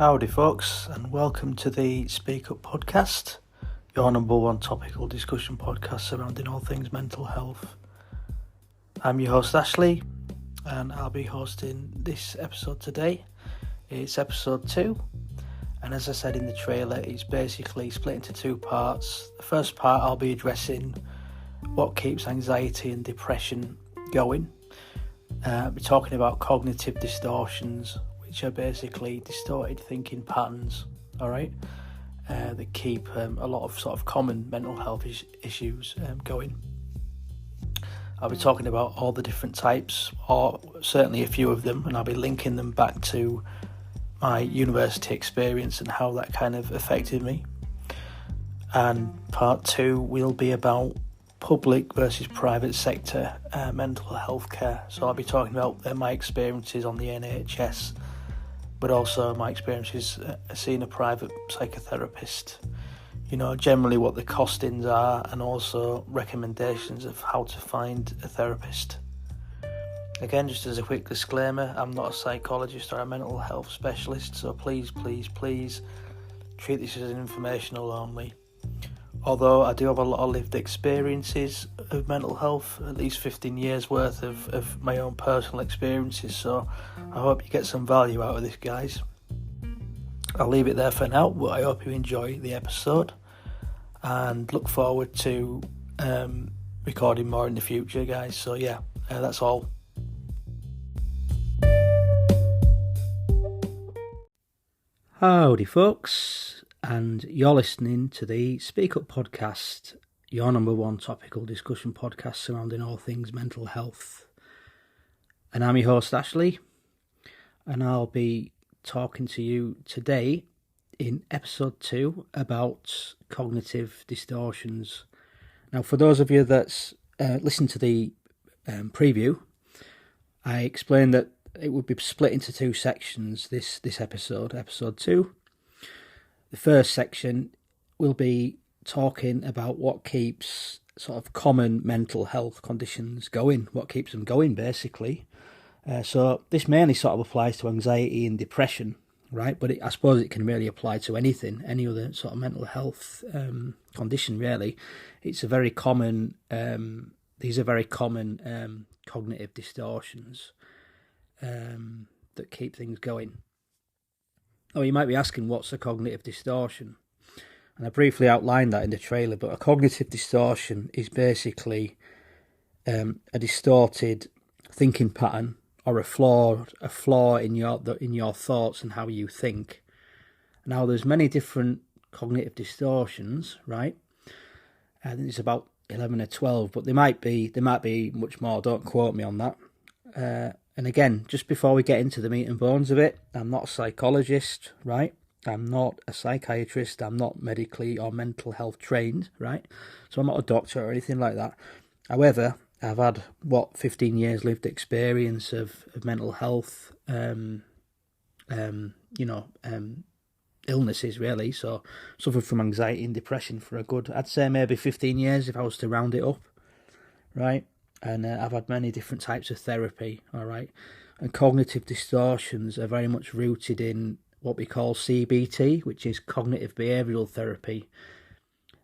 Howdy folks, and welcome to the Speak Up podcast, your number one topical discussion podcast surrounding all things mental health. I'm your host Ashley, and I'll be hosting this episode today. It's episode 2, and as I said in the trailer, it's basically split into two parts. The first part, I'll be addressing what keeps anxiety and depression going. I'll be talking about cognitive distortions, which are basically distorted thinking patterns, alright, that keep a lot of sort of common mental health issues going. I'll be talking about all the different types, or certainly a few of them, and I'll be linking them back to my university experience and how that kind of affected me. And part 2 will be about public versus private sector mental health care. So I'll be talking about my experiences on the NHS, but also my experiences seeing a private psychotherapist. You know, generally what the costings are, and also recommendations of how to find a therapist. Again, just as a quick disclaimer, I'm not a psychologist or a mental health specialist, so please treat this as informational only. Although I do have a lot of lived experiences of mental health, at least 15 years worth of my own personal experiences, so I hope you get some value out of this, guys. I'll leave it there for now, but I hope you enjoy the episode and look forward to recording more in the future, guys. So yeah, that's all. Howdy folks, and you're listening to the Speak Up podcast, your number one topical discussion podcast surrounding all things mental health. And I'm your host Ashley, and I'll be talking to you today in episode 2 about cognitive distortions. Now, for those of you that's listened to the preview, I explained that it would be split into two sections, this episode 2. The first section will be talking about what keeps sort of common mental health conditions going, what keeps them going basically. So this mainly sort of applies to anxiety and depression, right? But I suppose it can really apply to anything, any other sort of mental health condition really. It's a very common, these are very common cognitive distortions that keep things going. Oh, you might be asking, what's a cognitive distortion? And I briefly outlined that in the trailer, but a cognitive distortion is basically a distorted thinking pattern, or a flaw in your thoughts and how you think. Now, there's many different cognitive distortions, right? I think it's about 11 or 12, but there might be much more. Don't quote me on that. And again, just before we get into the meat and bones of it, I'm not a psychologist, right? I'm not a psychiatrist. I'm not medically or mental health trained, right? So I'm not a doctor or anything like that. However, I've had, 15 years lived experience of mental health, illnesses really. So suffered from anxiety and depression for a good, I'd say maybe 15 years if I was to round it up, right? And I've had many different types of therapy, all right? And cognitive distortions are very much rooted in what we call CBT, which is cognitive behavioural therapy.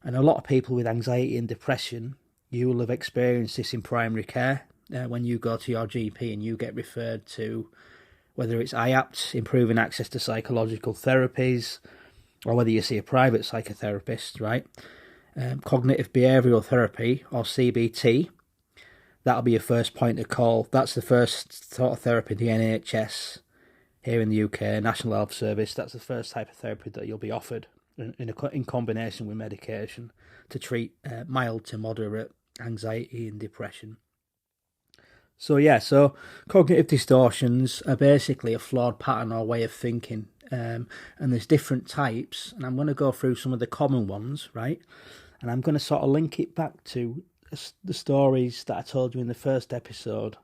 And a lot of people with anxiety and depression, you will have experienced this in primary care when you go to your GP and you get referred to, whether it's IAPT, improving access to psychological therapies, or whether you see a private psychotherapist, right? Cognitive behavioural therapy, or CBT, that'll be your first point of call. That's the first sort of therapy, the NHS here in the UK, National Health Service. That's the first type of therapy that you'll be offered in combination with medication to treat mild to moderate anxiety and depression. So cognitive distortions are basically a flawed pattern or way of thinking. And there's different types, and I'm going to go through some of the common ones, right? And I'm going to sort of link it back to the stories that I told you in the first episode.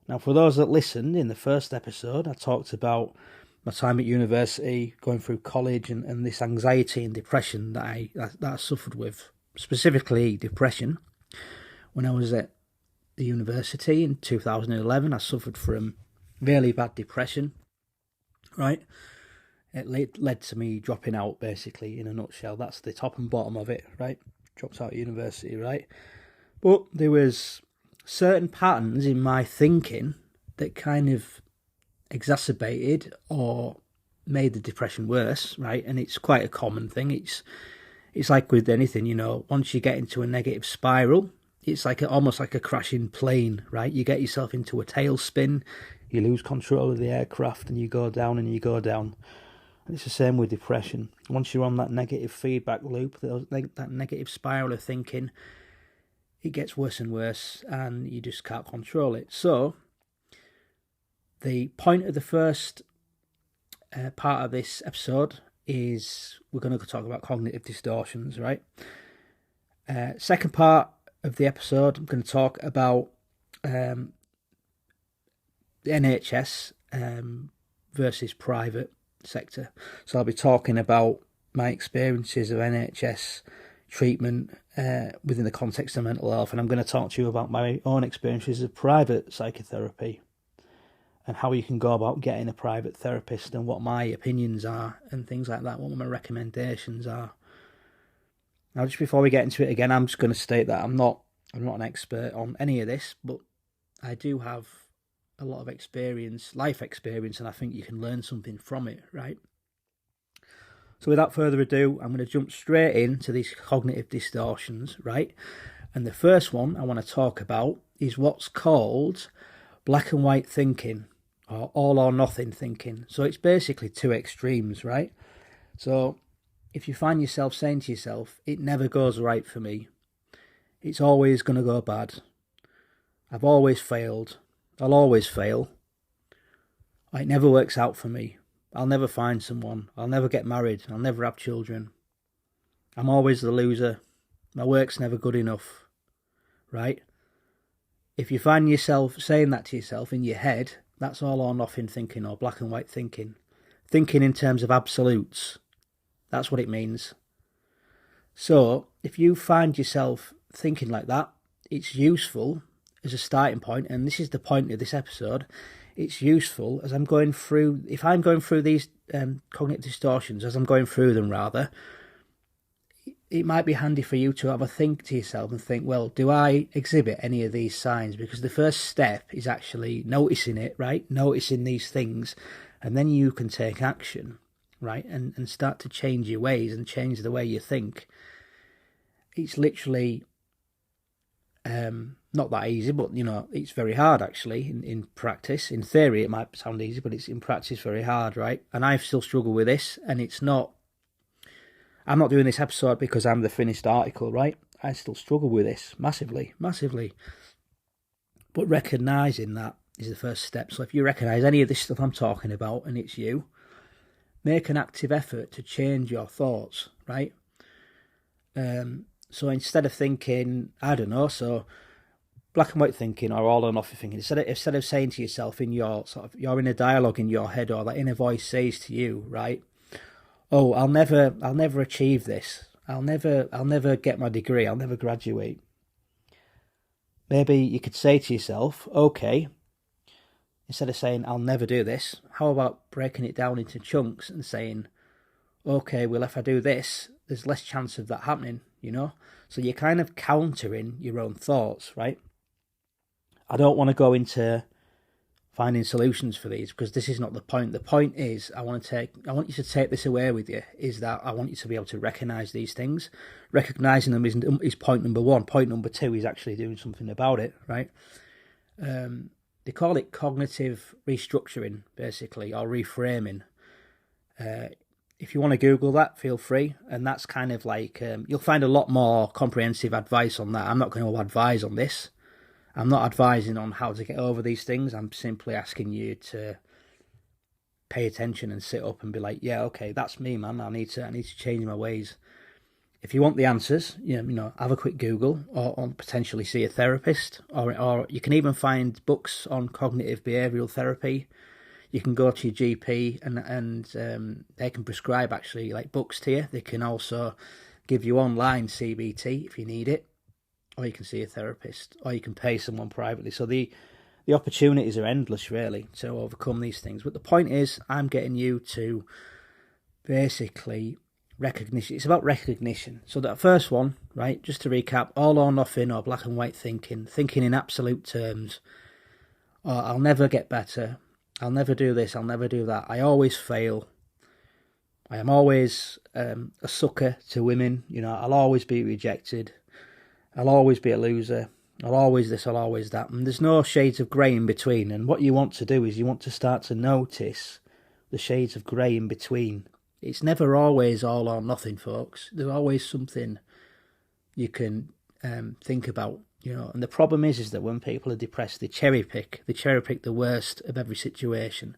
Now, for those that listened, in the first episode, I talked about my time at university, going through college, and this anxiety and depression that I suffered with, specifically depression. When I was at the university in 2011, I suffered from really bad depression, right? it led to me dropping out, basically, in a nutshell. That's the top and bottom of it, right? Dropped out of university, right? But there was certain patterns in my thinking that kind of exacerbated or made the depression worse, right? And it's quite a common thing. It's like with anything, once you get into a negative spiral, it's like almost like a crashing plane, right? You get yourself into a tailspin, you lose control of the aircraft, and you go down and you go down. And it's the same with depression. Once you're on that negative feedback loop, that negative spiral of thinking, it gets worse and worse, and you just can't control it. So, the point of the first part of this episode is we're going to talk about cognitive distortions, right? Second part of the episode, I'm going to talk about the NHS versus private sector. So I'll be talking about my experiences of NHS treatment within the context of mental health, and I'm going to talk to you about my own experiences of private psychotherapy and how you can go about getting a private therapist and what my opinions are and things like that, what my recommendations are. Now, just before we get into it again, I'm just going to state that I'm not an expert on any of this, but I do have a lot of experience, life experience, and I think you can learn something from it, right? So without further ado, I'm going to jump straight into these cognitive distortions, right? And the first one I want to talk about is what's called black and white thinking, or all or nothing thinking. So it's basically two extremes, right? So if you find yourself saying to yourself, it never goes right for me, it's always going to go bad, I've always failed, I'll always fail, it never works out for me, I'll never find someone, I'll never get married, I'll never have children, I'm always the loser, my work's never good enough, right? If you find yourself saying that to yourself in your head, that's all or nothing thinking, or black and white thinking. Thinking in terms of absolutes. That's what it means. So, if you find yourself thinking like that, it's useful as a starting point, and this is the point of this episode. It's useful as if I'm going through these cognitive distortions, as I'm going through them rather, it might be handy for you to have a think to yourself and think, well, do I exhibit any of these signs? Because the first step is actually noticing it, right? Noticing these things, and then you can take action, right? And start to change your ways and change the way you think. It's literally not that easy, but, it's very hard, actually, in practice. In theory, it might sound easy, but it's in practice very hard, right? And I still struggle with this, and I'm not doing this episode because I'm the finished article, right? I still struggle with this massively, massively. But recognising that is the first step. So if you recognise any of this stuff I'm talking about and it's you, make an active effort to change your thoughts, right? So instead of thinking, I don't know, so black and white thinking or all or nothing thinking, instead of saying to yourself you're in a dialogue in your head, or that inner voice says to you, right? Oh, I'll never achieve this. I'll never get my degree. I'll never graduate. Maybe you could say to yourself, okay, instead of saying I'll never do this, how about breaking it down into chunks and saying, okay, well, if I do this, there's less chance of that happening, So you're kind of countering your own thoughts, right? I don't want to go into finding solutions for these, because this is not the point. The point is, I want you to take this away with you, is that I want you to be able to recognise these things. Recognising them is point number one. Point number two is actually doing something about it, right? They call it cognitive restructuring, basically, or reframing. If you want to Google that, feel free. And that's kind of like, you'll find a lot more comprehensive advice on that. I'm not going to advise on this. I'm not advising on how to get over these things. I'm simply asking you to pay attention and sit up and be like, yeah, okay, that's me, man. I need to change my ways. If you want the answers, have a quick Google, or potentially see a therapist, or you can even find books on cognitive behavioural therapy. You can go to your GP and they can prescribe actually like books to you. They can also give you online CBT if you need it. Or you can see a therapist, or you can pay someone privately. So the opportunities are endless, really, to overcome these things. But the point is, I'm getting you to basically recognition. It's about recognition. So that first one, right, just to recap, all or nothing or black and white thinking in absolute terms. Or I'll never get better, I'll never do this, I'll never do that, I always fail, I am always a sucker to women, I'll always be rejected, I'll always be a loser, I'll always this, I'll always that. And there's no shades of grey in between. And what you want to do is you want to start to notice the shades of grey in between. It's never always all or nothing, folks. There's always something you can think about, And the problem is that when people are depressed, they cherry pick the worst of every situation.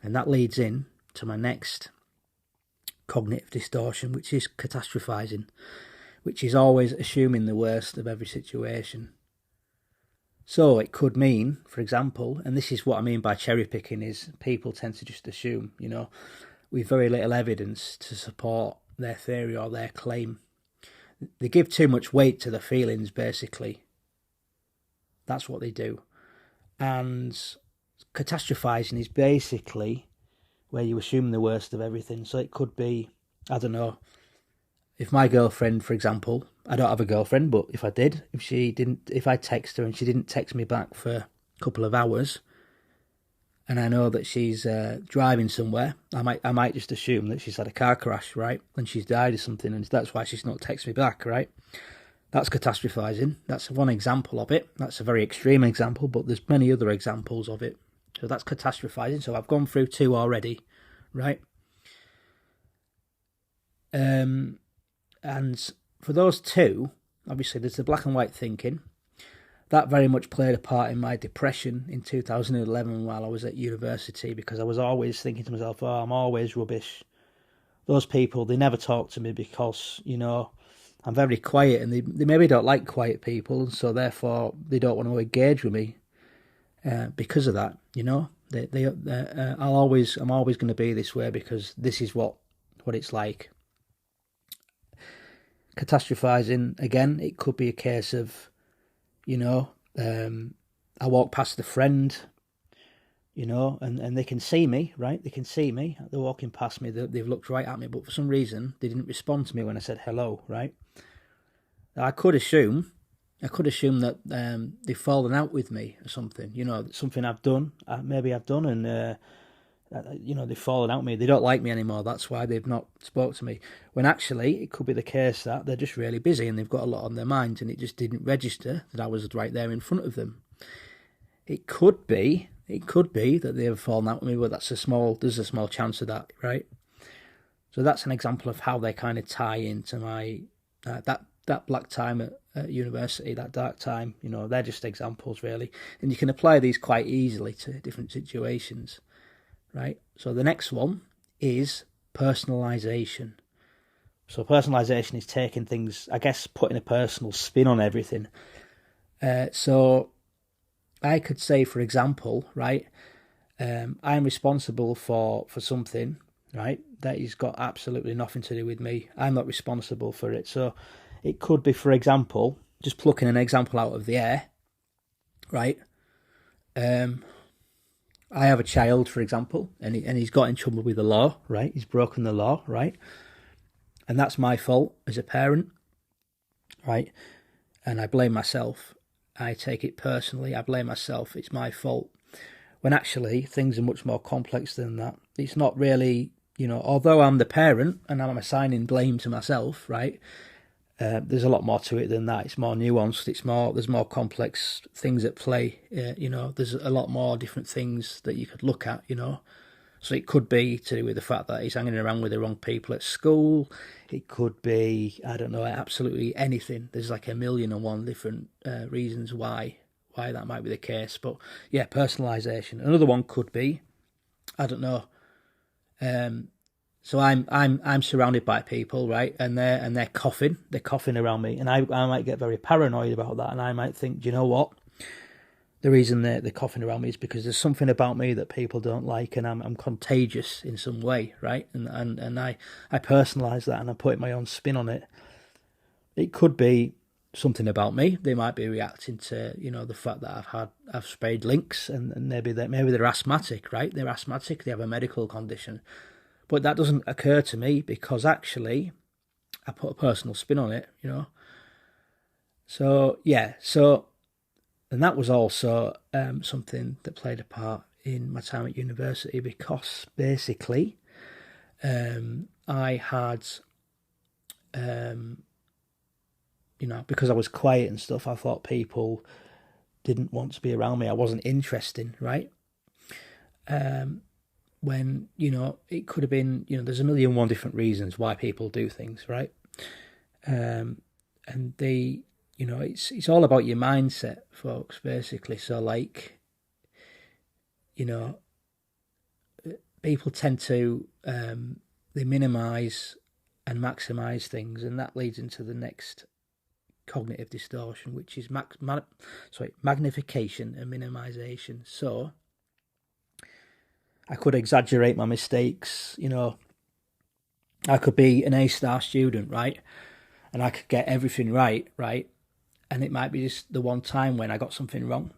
And that leads in to my next cognitive distortion, which is catastrophizing, which is always assuming the worst of every situation. So it could mean, for example, and this is what I mean by cherry picking, is people tend to just assume, with very little evidence to support their theory or their claim. They give too much weight to the feelings, basically. That's what they do. And catastrophizing is basically where you assume the worst of everything. So it could be, I don't know, if my girlfriend, for example, I don't have a girlfriend, but if I did, if I text her and she didn't text me back for a couple of hours, and I know that she's driving somewhere, I might just assume that she's had a car crash, right? And she's died or something, and that's why she's not texted me back, right? That's catastrophizing. That's one example of it. That's a very extreme example, but there's many other examples of it. So that's catastrophizing. So I've gone through 2 already, right? And for those 2, obviously there's the black and white thinking. That very much played a part in my depression in 2011 while I was at university, because I was always thinking to myself, I'm always rubbish. Those people, they never talk to me because, I'm very quiet, and they maybe don't like quiet people, so therefore they don't want to engage with me because of that, I'm always going to be this way because this is what it's like. Catastrophizing, again, it could be a case of, I walk past a friend, and they can see me, right? They can see me. They're walking past me. They've looked right at me, but for some reason, they didn't respond to me when I said hello, right? I could assume that they've fallen out with me or something, something I've done, maybe I've done, and, they've fallen out with me. They don't like me anymore. That's why they've not spoke to me. When actually, it could be the case that they're just really busy and they've got a lot on their minds, and it just didn't register that I was right there in front of them. It could be that they've fallen out with me, but there's a small chance of that, right? So that's an example of how they kind of tie into my that black time at university, that dark time. They're just examples, really, and you can apply these quite easily to different situations, right? So the next one is personalization. So personalization is taking things, I guess, putting a personal spin on everything. So I could say, for example, right, I'm responsible for something, right, that has got absolutely nothing to do with me. I'm not responsible for it. So it could be, for example, just plucking an example out of the air, right? I have a child, for example, and he's got in trouble with the law, right? He's broken the law, right? And that's my fault as a parent, right? And I blame myself. I take it personally. I blame myself. It's my fault. When actually things are much more complex than that. It's not really, although I'm the parent and I'm assigning blame to myself, right? There's a lot more to it than that. It's more nuanced. There's more complex things at play. There's a lot more different things that you could look at. So it could be to do with the fact that he's hanging around with the wrong people at school. It could be, I don't know, absolutely anything. There's like 1,000,001 different reasons why that might be the case. But yeah, personalisation. Another one could be, I don't know. So I'm surrounded by people, right, and they're coughing around me, and I might get very paranoid about that, and I might think, do you know what? The reason they're coughing around me is because there's something about me that people don't like, and I'm contagious in some way, right? And I personalise that, and I put my own spin on it. It could be something about me. They might be reacting to, the fact that I've sprayed links, and maybe they're asthmatic, right? They're asthmatic. They have a medical condition. But that doesn't occur to me because actually I put a personal spin on it, So, yeah, and that was also something that played a part in my time at university because basically I had, because I was quiet and stuff, I thought people didn't want to be around me. I wasn't interesting, right? When, it could have been, there's a million and one different reasons why people do things, right? And it's all about your mindset, folks, basically. So, like, people tend to, they minimize and maximize things, and that leads into the next cognitive distortion, which is magnification and minimization. So, I could exaggerate my mistakes, I could be an A-star student, right? And I could get everything right? And it might be just the one time when I got something wrong.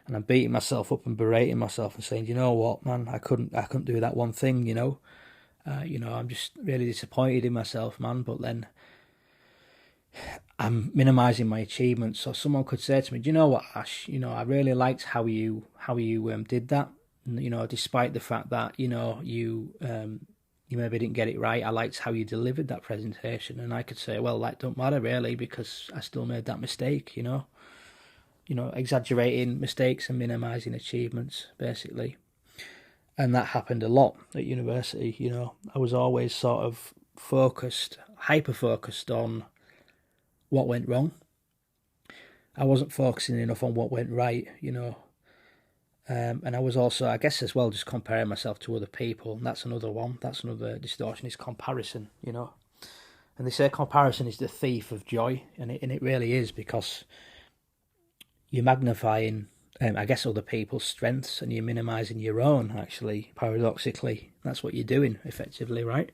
And I'm beating myself up and berating myself and saying, you know what, man, I couldn't do that one thing, I'm just really disappointed in myself, man. But then I'm minimizing my achievements. So someone could say to me, do you know what, Ash, I really liked how you did that. Despite the fact that, you maybe didn't get it right, I liked how you delivered that presentation. And I could say, well, that don't matter really because I still made that mistake, exaggerating mistakes and minimizing achievements, basically. And that happened a lot at university, I was always sort of hyper-focused on what went wrong. I wasn't focusing enough on what went right, and I was also, I guess as well, just comparing myself to other people. And that's another one. That's another distortion, is comparison, And they say comparison is the thief of joy. And it really is, because you're magnifying, I guess, other people's strengths and you're minimizing your own, actually, paradoxically. That's what you're doing, effectively, right?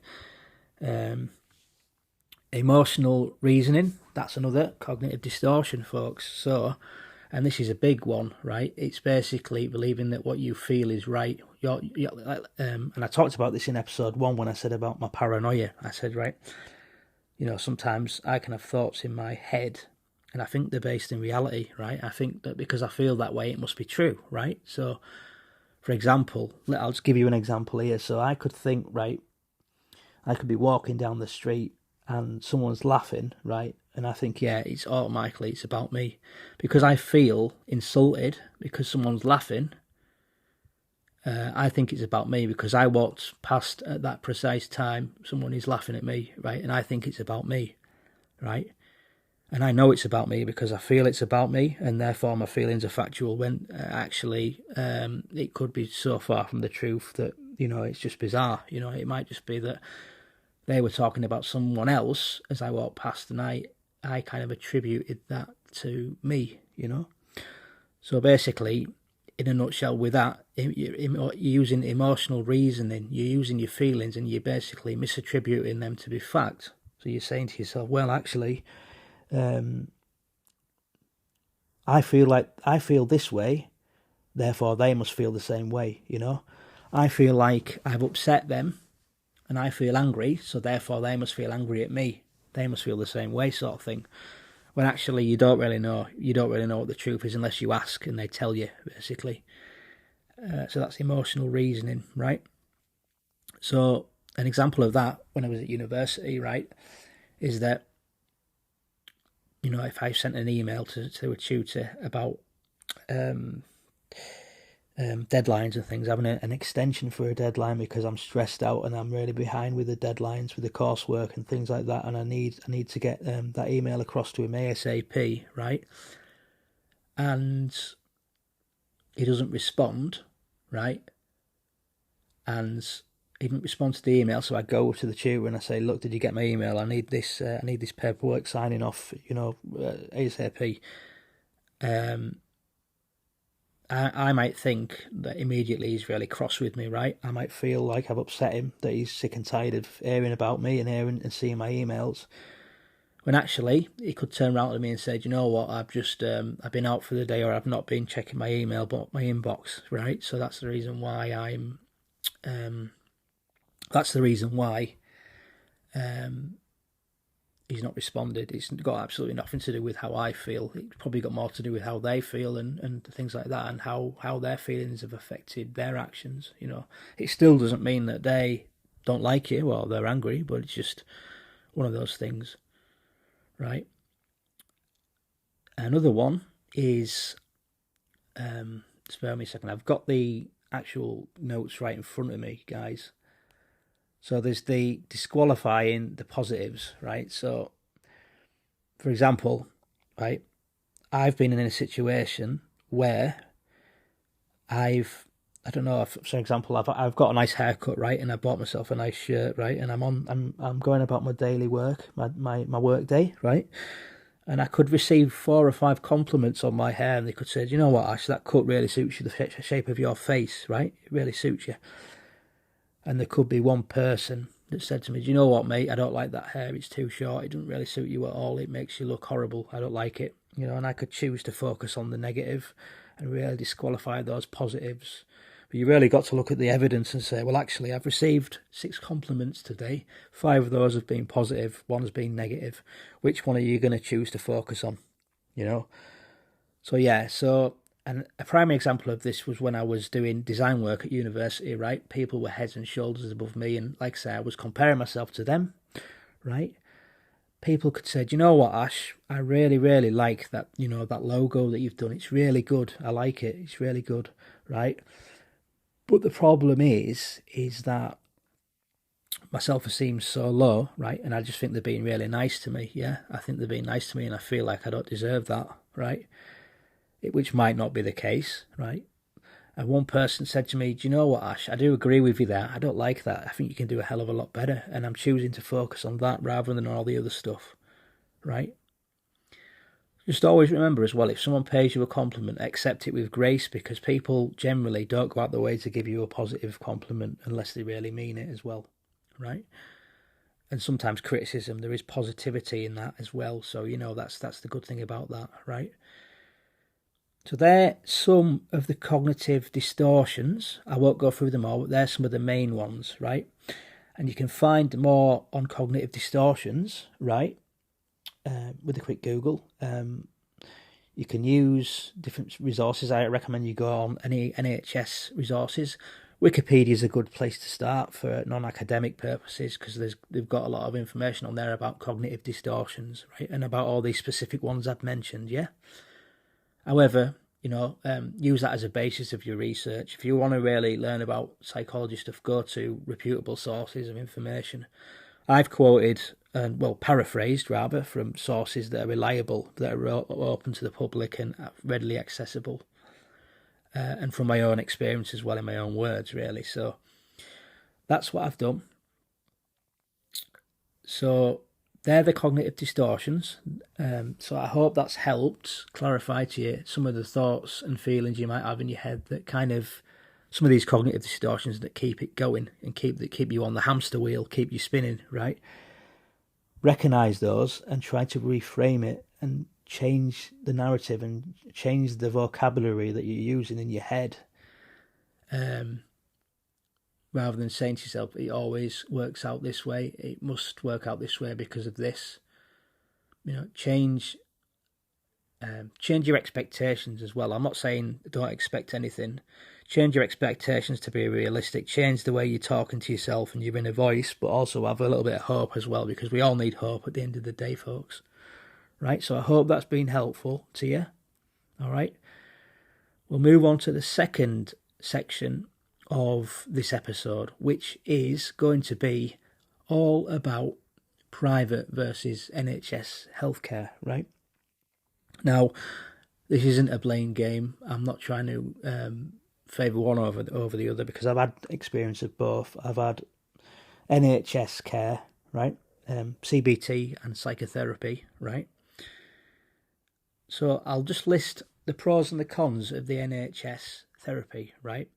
Emotional reasoning, that's another cognitive distortion, folks. So, and this is a big one, right? It's basically believing that what you feel is right. And I talked about this in episode 1 when I said about my paranoia. I said, right, sometimes I can have thoughts in my head and I think they're based in reality, right? I think that because I feel that way, it must be true, right? So, for example, I'll just give you an example here. So I could think, right, I could be walking down the street and someone's laughing, right? And I think, yeah, it's about me. Because I feel insulted because someone's laughing. I think it's about me because I walked past at that precise time. Someone is laughing at me, right? And I think it's about me, right? And I know it's about me because I feel it's about me, and therefore my feelings are factual, when actually it could be so far from the truth that, it's just bizarre. It might just be that they were talking about someone else as I walked past, and I kind of attributed that to me, So basically, in a nutshell, with that, you're using emotional reasoning, you're using your feelings, and you're basically misattributing them to be fact. So you're saying to yourself, well, actually, I feel this way, therefore they must feel the same way, I feel like I've upset them, and I feel angry, so therefore they must feel angry at me. They must feel the same way, sort of thing. When actually you don't really know. You don't really know what the truth is unless you ask and they tell you, basically. So that's emotional reasoning, right? So an example of that when I was at university, right, is that, if I sent an email to a tutor about deadlines and things, having an extension for a deadline because I'm stressed out and I'm really behind with the deadlines with the coursework and things like that, and I need to get that email across to him ASAP, right? And he doesn't respond, right? And he didn't respond to the email, so I go to the tutor and I say, look, did you get my email? I need this paperwork signing off, ASAP. I might think that immediately he's really cross with me, right? I might feel like I've upset him, that he's sick and tired of hearing about me and hearing and seeing my emails. When actually, he could turn around to me and say, do you know what, I've just, I've been out for the day, or I've not been checking my email, but my inbox, right? So that's the reason why I'm That's the reason why he's not responded. It's got absolutely nothing to do with how I feel. It's probably got more to do with how they feel and things like that, and how their feelings have affected their actions. It still doesn't mean that they don't like you or they're angry, but it's just one of those things, right? Another one is, spare me a second, I've got the actual notes right in front of me, guys. So there's the disqualifying the positives, right? So, for example, right, I've been in a situation where I don't know, for example, I've got a nice haircut, right, and I bought myself a nice shirt, right, and I'm going about my daily work, my work day, right, and I could receive 4 or 5 compliments on my hair, and they could say, "Do you know what, Ash, that cut really suits you, the shape of your face, right, it really suits you." And there could be one person that said to me, "Do you know what, mate, I don't like that hair, it's too short, it doesn't really suit you at all, it makes you look horrible, I don't like it." And I could choose to focus on the negative and really disqualify those positives. But you really got to look at the evidence and say, well, actually, I've received 6 compliments today. 5 of those have been positive, 1 has been negative. Which one are you going to choose to focus on? And a primary example of this was when I was doing design work at university, right? People were heads and shoulders above me, and like I say, I was comparing myself to them, right? People could say, "Do you know what, Ash? I really, really like that, that logo that you've done. It's really good. I like it. It's really good," right? But the problem is that my self-esteem's so low, right? And I just think they're being really nice to me. Yeah, I think they're being nice to me, and I feel like I don't deserve that, right? Which might not be the case, right? And one person said to me, "Do you know what, Ash? I do agree with you there. I don't like that. I think you can do a hell of a lot better." And I'm choosing to focus on that rather than all the other stuff, right? Just always remember as well, if someone pays you a compliment, accept it with grace, because people generally don't go out their way to give you a positive compliment unless they really mean it as well, right? And sometimes criticism, there is positivity in that as well. So, that's the good thing about that, right? So they're some of the cognitive distortions. I won't go through them all, but they're some of the main ones, right? And you can find more on cognitive distortions, right? With a quick Google. You can use different resources. I recommend you go on any NHS resources. Wikipedia is a good place to start for non-academic purposes, because they've got a lot of information on there about cognitive distortions, right? And about all these specific ones I've mentioned, yeah? However, use that as a basis of your research. If you want to really learn about psychology stuff, go to reputable sources of information. I've quoted, paraphrased rather, from sources that are reliable, that are open to the public and readily accessible, and from my own experience as well, in my own words, really. So that's what I've done. So they're the cognitive distortions. So I hope that's helped clarify to you some of the thoughts and feelings you might have in your head, that kind of some of these cognitive distortions that keep it going and keep you on the hamster wheel, keep you spinning, right? Recognise those and try to reframe it and change the narrative and change the vocabulary that you're using in your head. Rather than saying to yourself, it always works out this way, it must work out this way because of this. Change your expectations as well. I'm not saying don't expect anything. Change your expectations to be realistic. Change the way you're talking to yourself and your inner voice, but also have a little bit of hope as well, because we all need hope at the end of the day, folks. Right, so I hope that's been helpful to you. All right. We'll move on to the second section of this episode, which is going to be all about private versus NHS healthcare, right? Now, this isn't a blame game. I'm not trying to favour one over the other, because I've had experience of both. I've had NHS care, right? CBT and psychotherapy, right? So I'll just list the pros and the cons of the NHS therapy, right?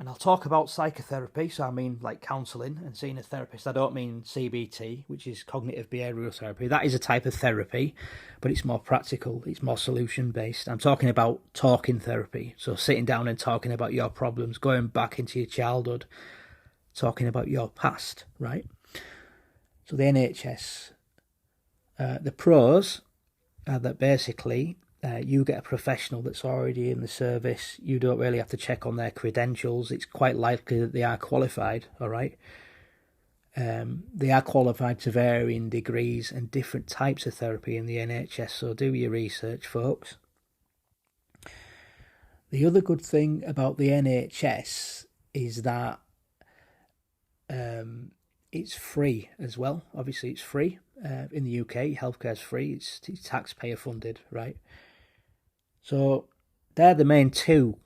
And I'll talk about psychotherapy, so I mean like counselling and seeing a therapist. I don't mean CBT, which is cognitive behavioural therapy. That is a type of therapy, but it's more practical, it's more solution-based. I'm talking about talking therapy, so sitting down and talking about your problems, going back into your childhood, talking about your past, right? So the NHS, the pros are that basically you get a professional that's already in the service. You don't really have to check on their credentials. It's quite likely that they are qualified, all right? They are qualified to varying degrees and different types of therapy in the NHS, so do your research, folks. The other good thing about the NHS is that it's free as well. Obviously, it's free. In the UK, healthcare is free. It's taxpayer funded, right? So they're the main two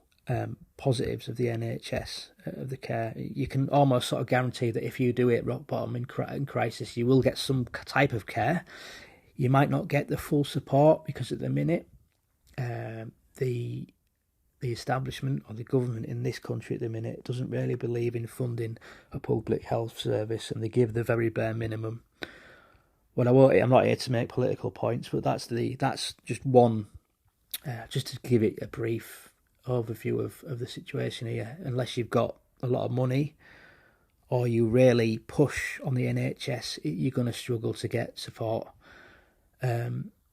positives of the NHS, of the care. You can almost sort of guarantee that if you do hit rock bottom in crisis, you will get some type of care. You might not get the full support because at the minute, the establishment or the government in this country at the minute doesn't really believe in funding a public health service, and they give the very bare minimum. Well, I'm not here to make political points, but that's just one. Just to give it a brief overview of the situation here, unless you've got a lot of money or you really push on the NHS, you're going to struggle to get support.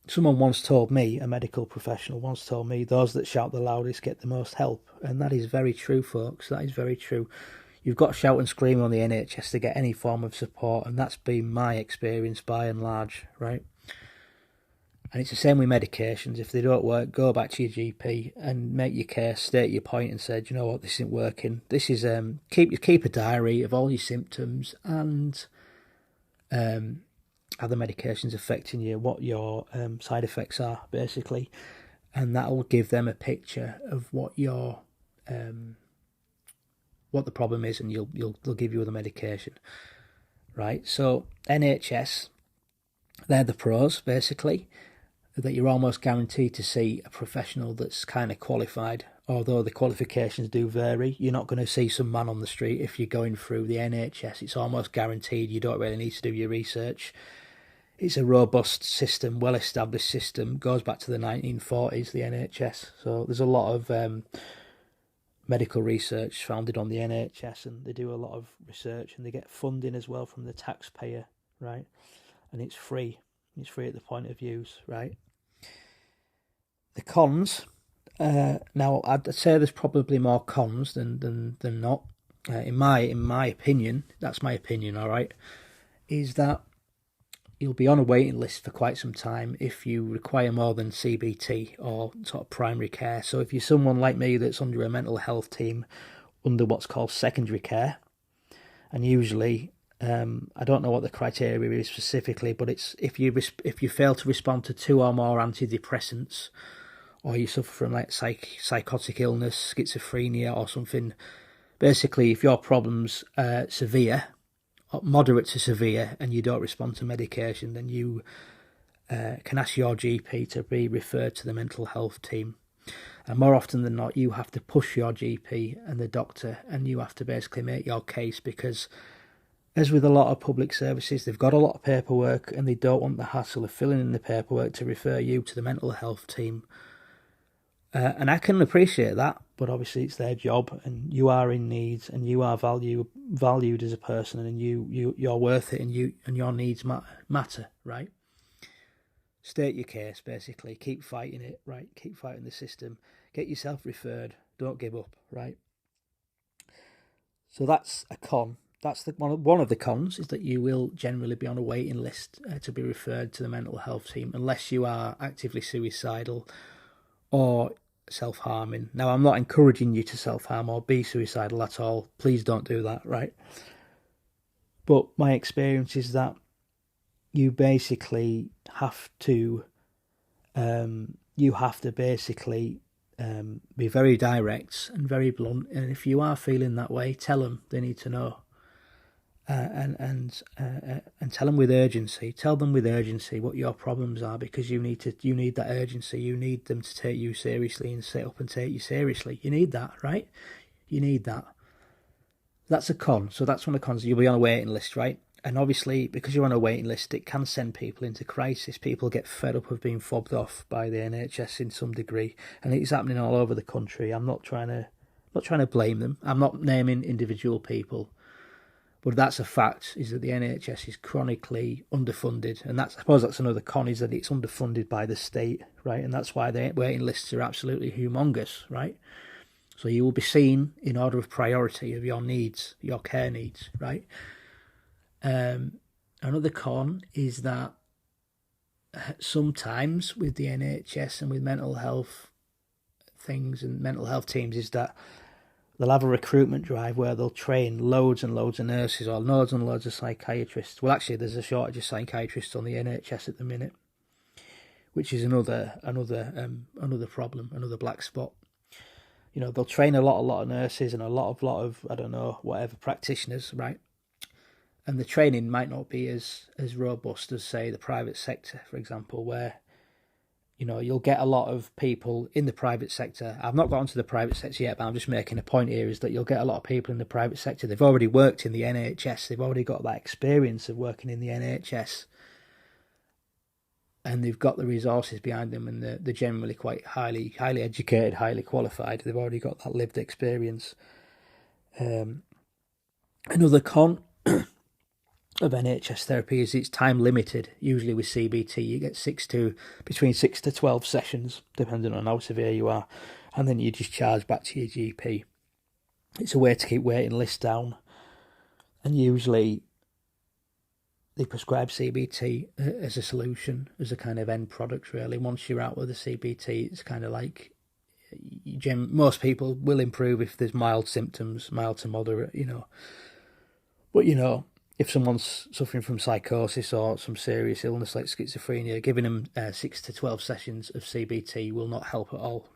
Someone once told me, a medical professional once told me, those that shout the loudest get the most help. And that is very true, folks. That is very true. You've got to shout and scream on the NHS to get any form of support, and that's been my experience by and large, right? And it's the same with medications. If they don't work, go back to your GP and make your case, state your point, and say, you know what, this isn't working. This is keep a diary of all your symptoms and how the medication's affecting you, what your side effects are, basically, and that will give them a picture of what your what the problem is, and they'll give you the medication, right? So NHS, they're the pros, basically, that you're almost guaranteed to see a professional that's kind of qualified, although the qualifications do vary. You're not going to see some man on the street if you're going through the NHS. It's almost guaranteed. You don't really need to do your research. It's a robust system, well-established system, goes back to the 1940s, the NHS. So there's a lot of medical research founded on the NHS, and they do a lot of research, and they get funding as well from the taxpayer, right? And it's free. It's free at the point of use, right? The cons, now I'd say there's probably more cons than not. In my opinion, that's my opinion, all right, is that you'll be on a waiting list for quite some time if you require more than CBT or sort of primary care. So if you're someone like me that's under a mental health team under what's called secondary care, and usually I don't know what the criteria is specifically, but it's if you fail to respond to 2 or more antidepressants, or you suffer from like psychotic illness, schizophrenia or something. Basically, if your problem's severe, moderate to severe, and you don't respond to medication, then you can ask your GP to be referred to the mental health team. And more often than not, you have to push your GP and the doctor, and you have to basically make your case, because as with a lot of public services, they've got a lot of paperwork and they don't want the hassle of filling in the paperwork to refer you to the mental health team. And I can appreciate that, but obviously it's their job, and you are in need, and you are valued as a person, and you're worth it, and your needs matter, right? State your case, basically. Keep fighting it, right? Keep fighting the system. Get yourself referred. Don't give up, right? So that's a con. That's one of the cons, is that you will generally be on a waiting list to be referred to the mental health team, unless you are actively suicidal or self-harming. Now, I'm not encouraging you to self-harm or be suicidal at all. Please don't do that, right? But my experience is that you basically have to basically be very direct and very blunt. And if you are feeling that way, tell them. They need to know. And tell them with urgency. Tell them with urgency what your problems are, because you need that urgency. You need them to take you seriously and sit up and take you seriously. You need that, right? You need that. That's a con. So that's one of the cons. You'll be on a waiting list, right? And obviously, because you're on a waiting list, it can send people into crisis. People get fed up of being fobbed off by the NHS in some degree, and it's happening all over the country. I'm not trying to blame them. I'm not naming individual people. But that's a fact, is that the NHS is chronically underfunded. And I suppose that's another con, is that it's underfunded by the state, right? And that's why the waiting lists are absolutely humongous, right? So you will be seen in order of priority of your needs, your care needs, right? Another con is that sometimes with the NHS and with mental health things and mental health teams is that they'll have a recruitment drive where they'll train loads and loads of nurses or loads and loads of psychiatrists. Well, actually, there's a shortage of psychiatrists on the NHS at the minute, which is another problem, another black spot. They'll train a lot of nurses and a lot of I don't know, whatever, practitioners, right? And the training might not be as robust as, say, the private sector, for example, where you'll get a lot of people in the private sector. I've not gotten to the private sector yet, but I'm just making a point here, is that you'll get a lot of people in the private sector. They've already worked in the NHS. They've already got that experience of working in the NHS. And they've got the resources behind them, and they're generally quite highly educated, highly qualified. They've already got that lived experience. Another con of NHS therapy is it's time limited. Usually with CBT, you get between 6 to 12 sessions, depending on how severe you are, and then you discharge back to your GP. It's a way to keep waiting lists down, and usually they prescribe CBT as a solution, as a kind of end product, really. Once you're out with the CBT, it's kind of like most people will improve if there's mild symptoms, mild to moderate, But, if someone's suffering from psychosis or some serious illness like schizophrenia, giving them 6 to 12 sessions of CBT will not help at all,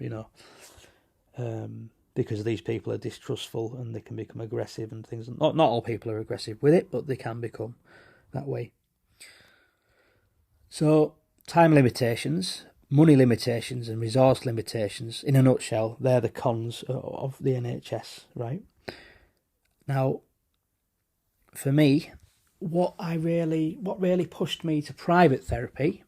because these people are distrustful and they can become aggressive and things. Not all people are aggressive with it, but they can become that way. So, time limitations, money limitations and resource limitations, in a nutshell, they're the cons of the NHS, right? Now, for me, what really pushed me to private therapy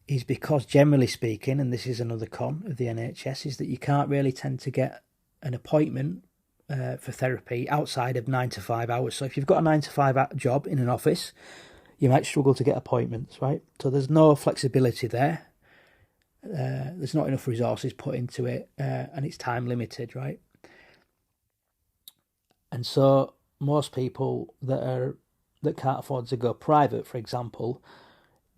is because, generally speaking, and this is another con of the NHS, is that you can't really tend to get an appointment for therapy outside of 9 to 5 hours. So if you've got a 9 to 5 job in an office, you might struggle to get appointments, right? So there's no flexibility there. There's not enough resources put into it, and it's time limited, right? And so most people that can't afford to go private, for example,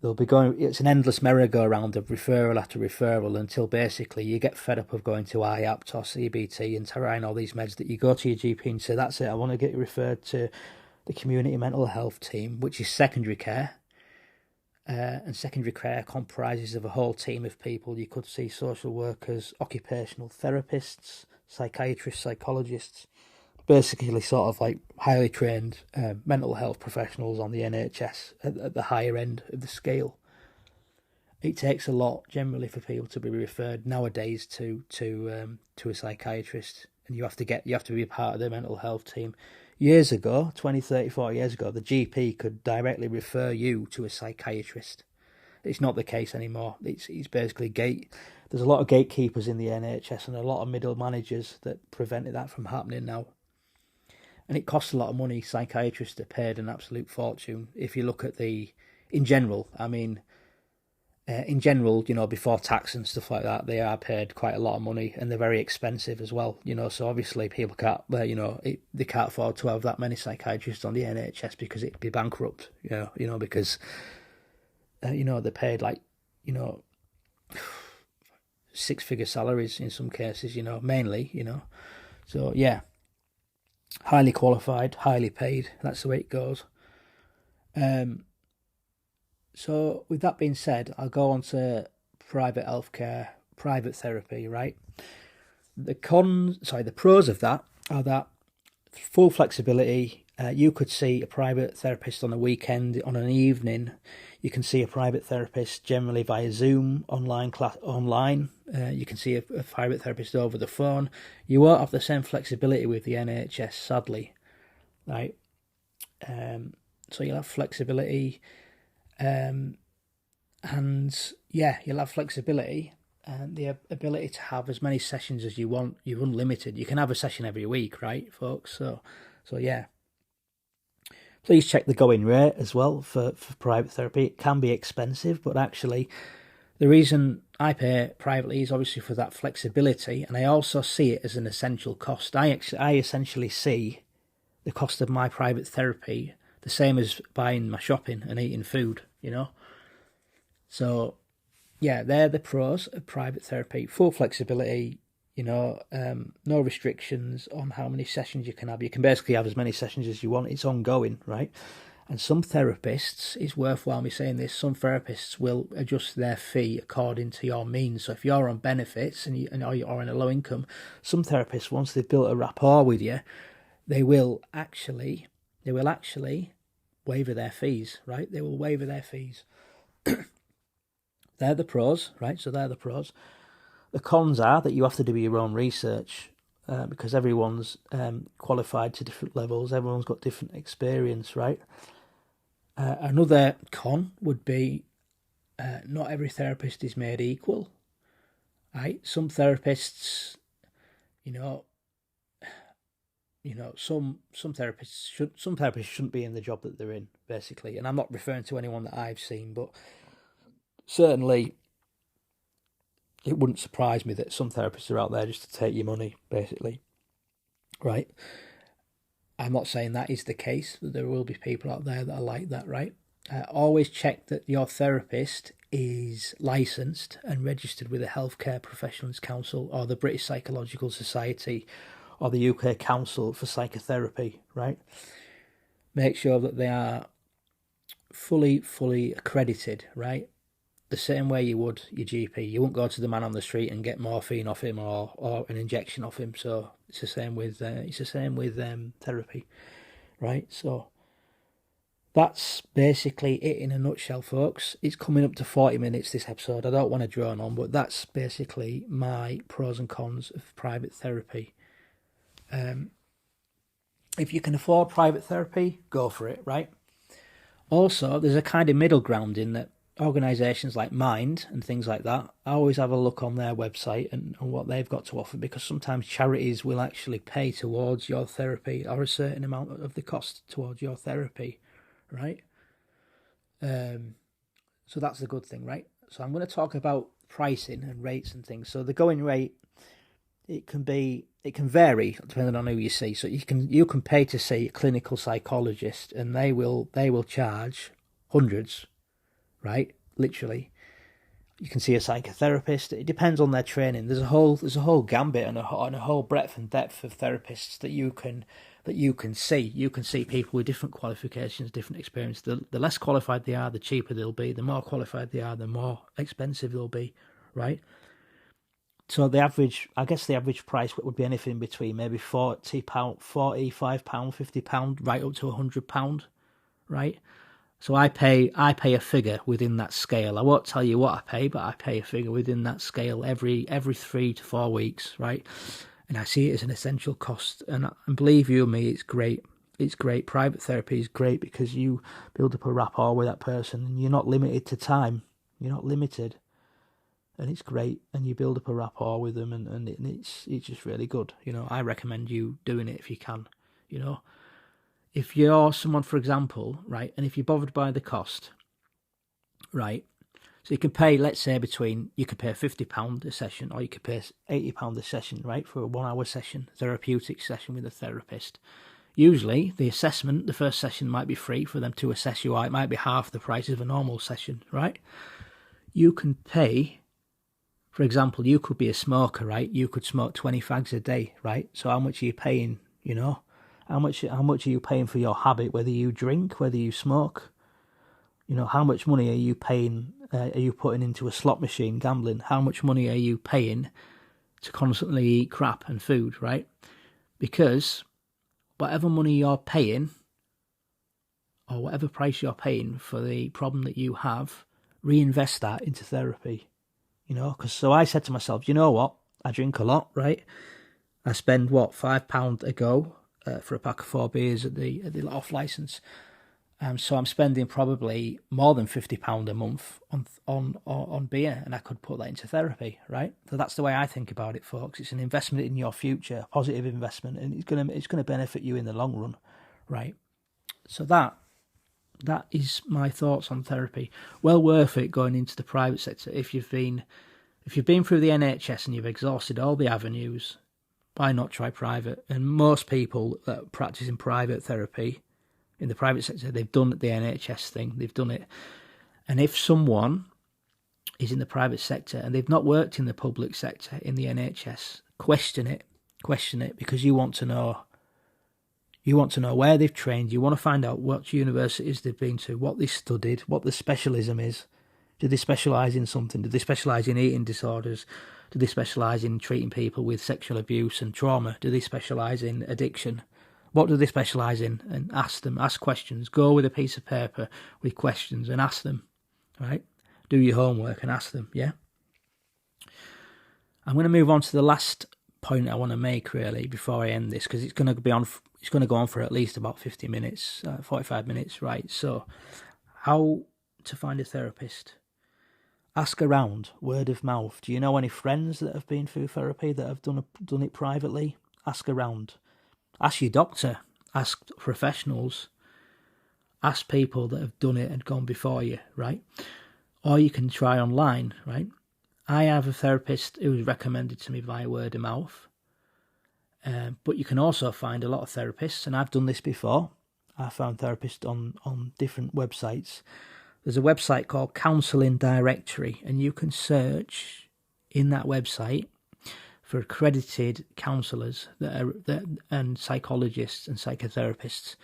they'll be going. It's an endless merry-go-round of referral after referral until basically you get fed up of going to IAPT or CBT and trying all these meds, that you go to your GP and say, "That's it, I want to get you referred to the community mental health team," which is secondary care. And secondary care comprises of a whole team of people. You could see social workers, occupational therapists, psychiatrists, psychologists, basically sort of like highly trained mental health professionals on the NHS at the higher end of the scale. It takes a lot generally for people to be referred nowadays to a psychiatrist, and you have to be a part of the mental health team. Years ago, 20, 30, 40 years ago, the GP could directly refer you to a psychiatrist. It's not the case anymore. It's basically there's a lot of gatekeepers in the NHS and a lot of middle managers that prevented that from happening now. And it costs a lot of money. Psychiatrists are paid an absolute fortune. If you look at in general, before tax and stuff like that, they are paid quite a lot of money, and they're very expensive as well. So obviously people can't, they can't afford to have that many psychiatrists on the NHS because it'd be bankrupt. Because they're paid like, 6-figure salaries in some cases. Mainly. So yeah. Highly qualified, highly paid. That's the way it goes. So with that being said, I'll go on to private healthcare, private therapy, right? The pros of that are that full flexibility. You could see a private therapist on a weekend, on an evening. You can see a private therapist generally via Zoom, online. You can see a private therapist over the phone. You won't have the same flexibility with the NHS, sadly, right? So you'll have flexibility, and yeah, you'll have flexibility and the ability to have as many sessions as you want. You're unlimited. You can have a session every week, right, folks? So yeah. Please check the going rate as well for private therapy. It can be expensive, but actually the reason I pay privately is obviously for that flexibility, and I also see it as an essential cost. I essentially see the cost of my private therapy the same as buying my shopping and eating food, So, yeah, they're the pros of private therapy. Full flexibility, no restrictions on how many sessions you can have. You can basically have as many sessions as you want. It's ongoing, right? And some therapists, it's worthwhile me saying this, some therapists will adjust their fee according to your means. So if you're on benefits or you're on a low income, some therapists, once they've built a rapport with you, they will actually waiver their fees, right? They will waiver their fees. They're the pros, right? So they're the pros. The cons are that you have to do your own research because everyone's qualified to different levels. Everyone's got different experience, right? Another con would be not every therapist is made equal, right? Some therapists, some therapists shouldn't be in the job that they're in, basically. And I'm not referring to anyone that I've seen, but certainly it wouldn't surprise me that some therapists are out there just to take your money, basically, right? I'm not saying that is the case. There will be people out there that are like that, right? Always check that your therapist is licensed and registered with the Healthcare Professionals Council or the British Psychological Society or the UK Council for Psychotherapy, right? Make sure that they are fully accredited, right? The same way you would your GP. You won't go to the man on the street and get morphine off him or an injection off him. So it's the same with therapy, right? So that's basically it in a nutshell, folks. It's coming up to 40 minutes, this episode. I don't want to drone on, but that's basically my pros and cons of private therapy. If you can afford private therapy, go for it, right? Also, there's a kind of middle ground in that organisations like Mind and things like that, I always have a look on their website and what they've got to offer, because sometimes charities will actually pay towards your therapy or a certain amount of the cost towards your therapy, right? So that's the good thing, right? So I'm going to talk about pricing and rates and things. So the going rate, it can vary depending on who you see. So you can pay to see a clinical psychologist, and they will charge hundreds, right? Literally. You can see a psychotherapist. It depends on their training. There's a whole gambit and a whole breadth and depth of therapists that you can see. You can see people with different qualifications, different experience. The less qualified they are, the cheaper they'll be. The more qualified they are, the more expensive they'll be, right? So the average price would be anything between maybe £40, £45, £50, right up to £100, right? So I pay a figure within that scale. I won't tell you what I pay, but I pay a figure within that scale every 3 to 4 weeks, right? And I see it as an essential cost. And believe you me, it's great. It's great. Private therapy is great because you build up a rapport with that person, and you're not limited to time. You're not limited. And it's great, and you build up a rapport with them, and it's just really good. I recommend you doing it if you can. If you're someone, for example, right, and if you're bothered by the cost, right, so you can pay, let's say, you could pay £50 a session, or you could pay £80 a session, right, for a 1 hour session, therapeutic session with a therapist. Usually, the first session might be free for them to assess you out. It might be half the price of a normal session, right? You can pay. For example, you could be a smoker, right? You could smoke 20 fags a day, right? So how much are you paying, How much are you paying for your habit, whether you drink, whether you smoke? How much money are you paying, are you putting into a slot machine, gambling? How much money are you paying to constantly eat crap and food, right? Because whatever money you're paying, or whatever price you're paying for the problem that you have, reinvest that into therapy. Because so I said to myself, you know what? I drink a lot, right? I spend £5 a go for a pack of 4 beers at the off license. So I'm spending probably more than £50 a month on beer, and I could put that into therapy, right? So that's the way I think about it, folks. It's an investment in your future, a positive investment, and it's gonna benefit you in the long run, right? So that is my thoughts on therapy. Well worth it going into the private sector if you've been through the NHS and you've exhausted all the avenues. Why not try private? And most people that practice in private therapy in the private sector, they've done the NHS thing. They've done it. And if someone is in the private sector and they've not worked in the public sector in the NHS, question it, because you want to know. You want to know where they've trained. You want to find out what universities they've been to, what they studied, what the specialism is. Do they specialise in something? Do they specialise in eating disorders? Do they specialise in treating people with sexual abuse and trauma? Do they specialise in addiction? What do they specialise in? And ask them, ask questions. Go with a piece of paper with questions and ask them, right? Do your homework and ask them, yeah? I'm going to move on to the last point I want to make, really, before I end this, because it's going to go on for at least about 50 minutes, 45 minutes, right? So, how to find a therapist? Ask around, word of mouth. Do you know any friends that have been through therapy that have done it privately? Ask around. Ask your doctor. Ask professionals. Ask people that have done it and gone before you, right? Or you can try online, right? I have a therapist who was recommended to me via word of mouth. But you can also find a lot of therapists, and I've done this before. I found therapists on different websites. There's a website called Counselling Directory, and you can search in that website for accredited counsellors and psychologists and psychotherapists,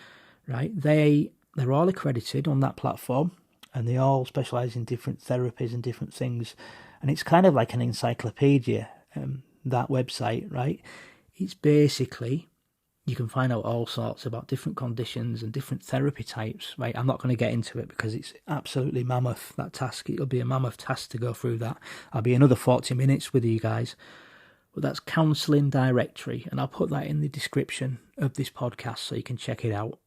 right? They're all accredited on that platform, and they all specialise in different therapies and different things. And it's kind of like an encyclopedia, that website, right? It's basically, you can find out all sorts about different conditions and different therapy types, right? I'm not going to get into it because it's absolutely mammoth, that task. It'll be a mammoth task to go through that. I'll be another 40 minutes with you guys. But that's Counselling Directory, and I'll put that in the description of this podcast so you can check it out,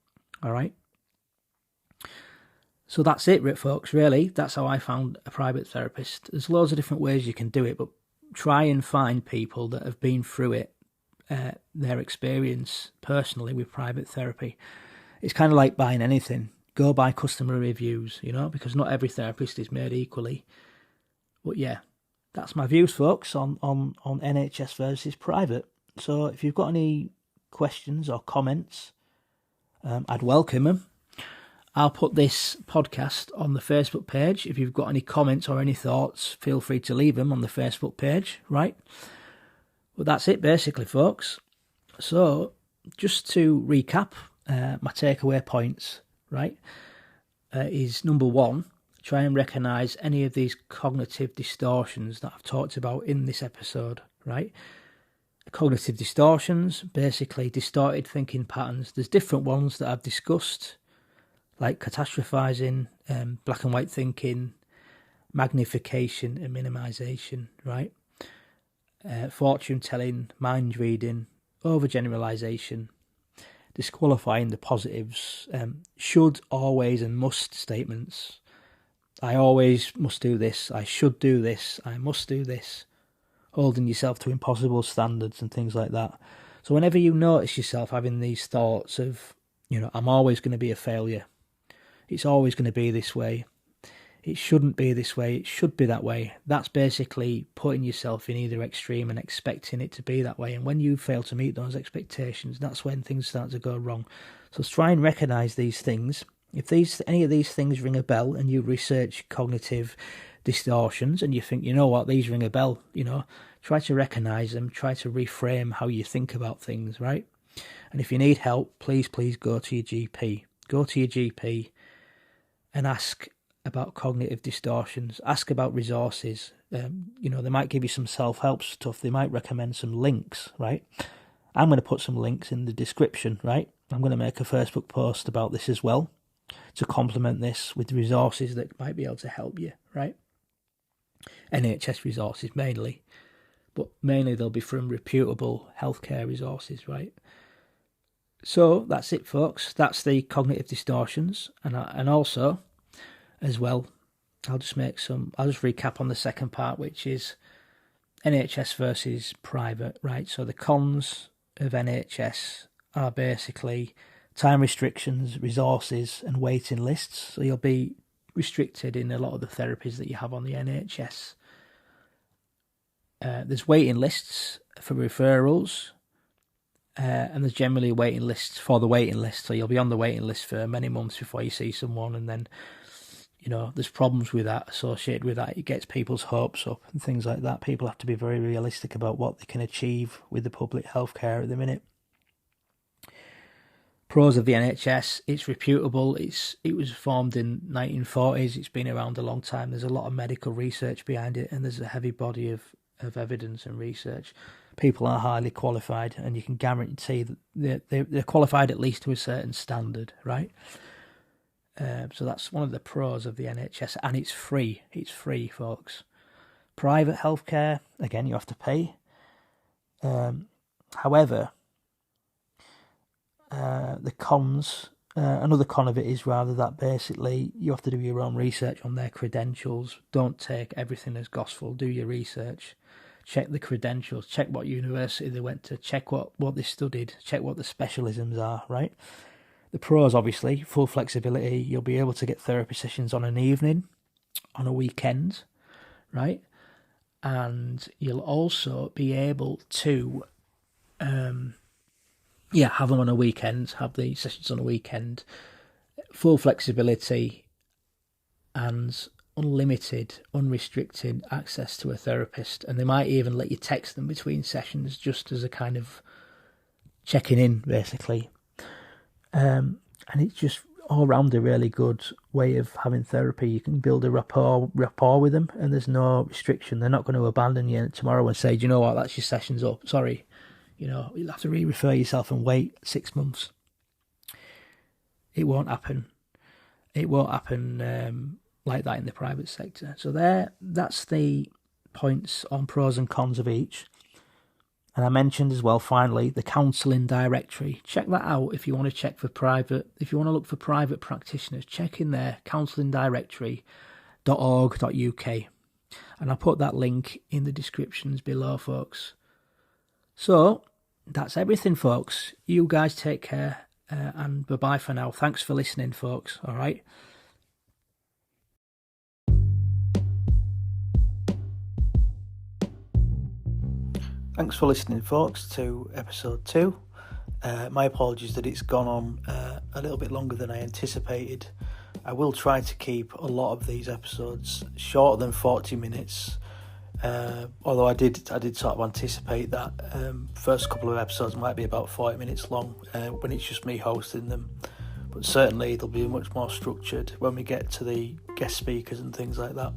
all right? So that's it, folks, really. That's how I found a private therapist. There's loads of different ways you can do it, but try and find people that have been through it, their experience personally with private therapy. It's kind of like buying anything. Go by customer reviews, because not every therapist is made equally. But yeah, that's my views, folks, on NHS versus private. So if you've got any questions or comments, I'd welcome them. I'll put this podcast on the Facebook page. If you've got any comments or any thoughts, feel free to leave them on the Facebook page, right? But that's it, basically, folks. So, just to recap, my takeaway points, right, is number one, try and recognise any of these cognitive distortions that I've talked about in this episode, right? Cognitive distortions, basically distorted thinking patterns. There's different ones that I've discussed, like catastrophizing, black and white thinking, magnification and minimization, right? Fortune telling, mind reading, overgeneralization, disqualifying the positives, should, always and must statements. I always must do this, I should do this, I must do this. Holding yourself to impossible standards and things like that. So whenever you notice yourself having these thoughts of, I'm always going to be a failure. It's always going to be this way. It shouldn't be this way. It should be that way. That's basically putting yourself in either extreme and expecting it to be that way. And when you fail to meet those expectations, that's when things start to go wrong. So try and recognise these things. If any of these things ring a bell and you research cognitive distortions and you think, these ring a bell, try to recognise them. Try to reframe how you think about things, right? And if you need help, please go to your GP. Go to your GP and ask about cognitive distortions, ask about resources. They might give you some self-help stuff. They might recommend some links, right? I'm going to put some links in the description, right? I'm going to make a Facebook post about this as well to complement this with resources that might be able to help you, right? NHS resources mainly, but mainly they'll be from reputable healthcare resources, right? So that's it, folks. That's the cognitive distortions, and also, as well, I'll just recap on the second part, which is NHS versus private, right? So the cons of NHS are basically time restrictions, resources and waiting lists. So you'll be restricted in a lot of the therapies that you have on the NHS. There's waiting lists for referrals, and there's generally waiting lists for the waiting list. So you'll be on the waiting list for many months before you see someone, and then, you know, there's problems with that associated with that. It gets people's hopes up and things like that. People have to be very realistic about what they can achieve with the public healthcare at the minute. Pros of the NHS: it's reputable. It was formed in 1940s. It's been around a long time. There's a lot of medical research behind it, and there's a heavy body of evidence and research. People are highly qualified, and you can guarantee that they're qualified at least to a certain standard, right? So that's one of the pros of the NHS, and it's free. It's free, folks. Private healthcare, again, you have to pay. However, the cons, another con of it is rather that basically you have to do your own research on their credentials. Don't take everything as gospel. Do your research. Check the credentials. Check what university they went to. Check what they studied. Check what the specialisms are, right? The pros, obviously, full flexibility. You'll be able to get therapy sessions on an evening, on a weekend, right? And you'll also be able to, have them on a weekend, have the sessions on a weekend. Full flexibility and unlimited, unrestricted access to a therapist. And they might even let you text them between sessions just as a kind of checking in, basically. And it's just all round a really good way of having therapy. You can build a rapport with them, and there's no restriction. They're not going to abandon you tomorrow and say, do you know what, that's your session's up. Sorry, you know, you'll have to re-refer yourself and wait 6 months. It won't happen. It won't happen like that in the private sector. So that's the points on pros and cons of each. And I mentioned as well, finally, the counselling directory. Check that out if you want to check for private. If you want to look for private practitioners, check in there, counsellingdirectory.org.uk. And I'll put that link in the descriptions below, folks. So that's everything, folks. You guys take care, and bye-bye for now. Thanks for listening, folks. All right. Thanks for listening, folks, to episode 2. My apologies that it's gone on a little bit longer than I anticipated. I will try to keep a lot of these episodes shorter than 40 minutes. Although I did sort of anticipate that first couple of episodes might be about 40 minutes long when it's just me hosting them. But certainly they'll be much more structured when we get to the guest speakers and things like that.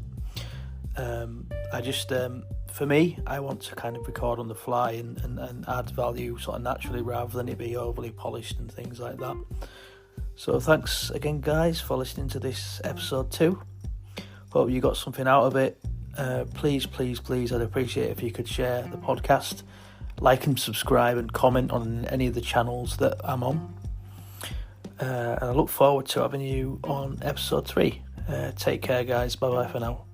For me, I want to kind of record on the fly and add value sort of naturally rather than it be overly polished and things like that. So thanks again, guys, for listening to this episode 2. Hope you got something out of it. Please, I'd appreciate it if you could share the podcast, like and subscribe and comment on any of the channels that I'm on. And I look forward to having you on episode 3. Take care, guys. Bye-bye for now.